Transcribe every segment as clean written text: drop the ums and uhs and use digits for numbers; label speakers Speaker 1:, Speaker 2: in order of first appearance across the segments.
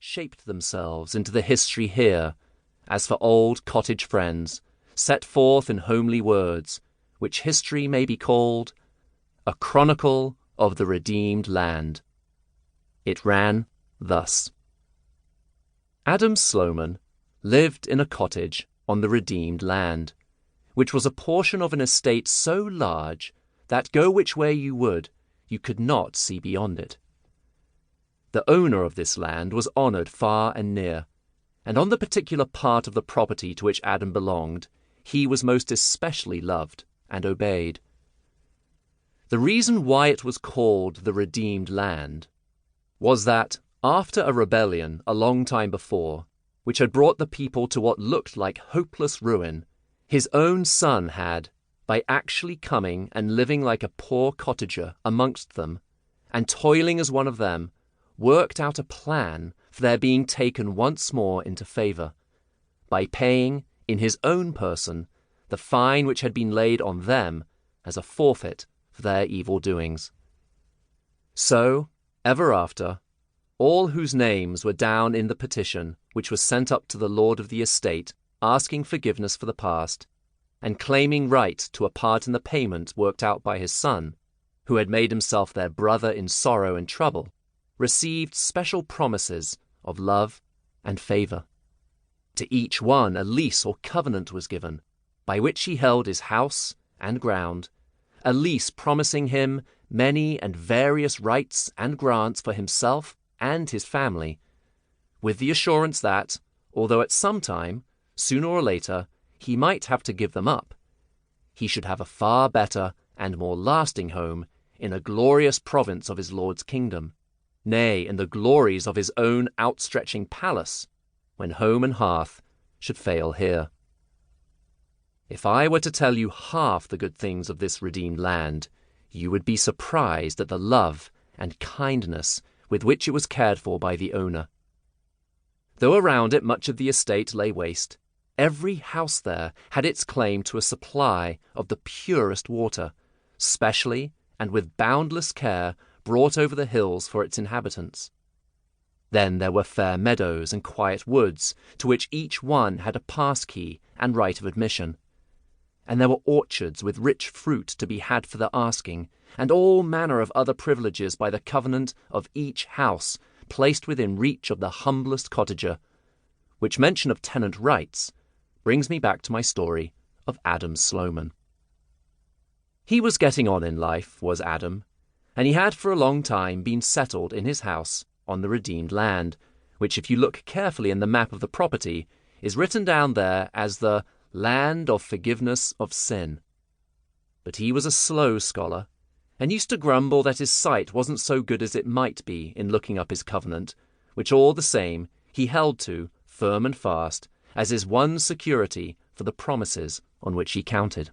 Speaker 1: shaped themselves into the history here, as for old cottage friends, set forth in homely words, which history may be called a chronicle of the redeemed land. It ran thus. Adam Sloman lived in a cottage on the redeemed land, which was a portion of an estate so large that, go which way you would, you could not see beyond it. The owner of this land was honoured far and near, and on the particular part of the property to which Adam belonged, he was most especially loved and obeyed. The reason why it was called the redeemed land was that, after a rebellion a long time before, which had brought the people to what looked like hopeless ruin, his own son had, by actually coming and living like a poor cottager amongst them, and toiling as one of them, worked out a plan for their being taken once more into favour, by paying, in his own person, the fine which had been laid on them as a forfeit for their evil doings. So, ever after, all whose names were down in the petition which was sent up to the lord of the estate, asking forgiveness for the past, and claiming right to a part in the payment worked out by his son, who had made himself their brother in sorrow and trouble, received special promises of love and favour. To each one a lease or covenant was given, by which he held his house and ground, a lease promising him many and various rights and grants for himself and his family, with the assurance that, although at some time, sooner or later, he might have to give them up, he should have a far better and more lasting home in a glorious province of his Lord's kingdom, nay, in the glories of his own outstretching palace, when home and hearth should fail here. If I were to tell you half the good things of this redeemed land, you would be surprised at the love and kindness with which it was cared for by the owner. Though around it much of the estate lay waste, every house there had its claim to a supply of the purest water, specially and with boundless care brought over the hills for its inhabitants. Then there were fair meadows and quiet woods, to which each one had a pass-key and right of admission. And there were orchards with rich fruit to be had for the asking, and all manner of other privileges by the covenant of each house placed within reach of the humblest cottager, which mention of tenant rights brings me back to my story of Adam Sloman. He was getting on in life, was Adam, and he had for a long time been settled in his house on the redeemed land, which, if you look carefully in the map of the property, is written down there as the land of forgiveness of sin. But he was a slow scholar, and used to grumble that his sight wasn't so good as it might be in looking up his covenant, which all the same he held to, firm and fast, as his one security for the promises on which he counted.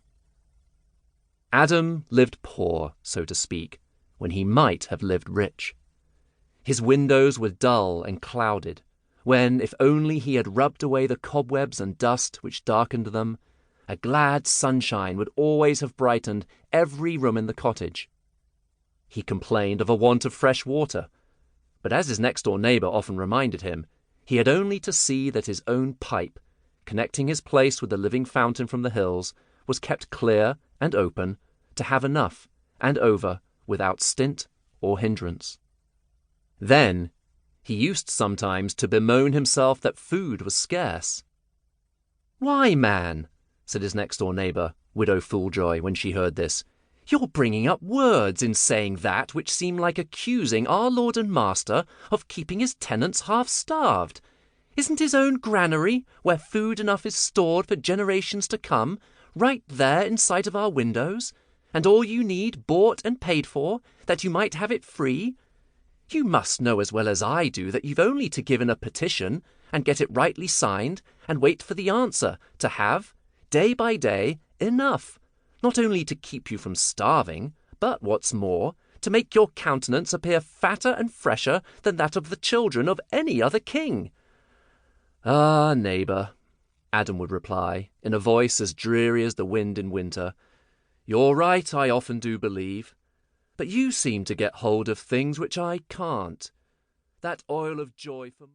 Speaker 1: Adam lived poor, so to speak, when he might have lived rich. His windows were dull and clouded, when, if only he had rubbed away the cobwebs and dust which darkened them, a glad sunshine would always have brightened every room in the cottage. He complained of a want of fresh water, but as his next-door neighbour often reminded him, he had only to see that his own pipe, connecting his place with the living fountain from the hills, was kept clear and open to have enough and over without stint or hindrance. Then he used sometimes to bemoan himself that food was scarce. "Why, man," said his next-door neighbour, Widow Fooljoy, when she heard this, "you're bringing up words in saying that which seem like accusing our lord and master of keeping his tenants half-starved. Isn't his own granary, where food enough is stored for generations to come, right there in sight of our windows, and all you need bought and paid for, that you might have it free? You must know as well as I do that you've only to give in a petition and get it rightly signed and wait for the answer to have, day by day, enough, not only to keep you from starving, but, what's more, to make your countenance appear fatter and fresher than that of the children of any other king." "Ah, neighbour," Adam would reply, in a voice as dreary as the wind in winter, "you're right, I often do believe. But you seem to get hold of things which I can't. That oil of joy for..."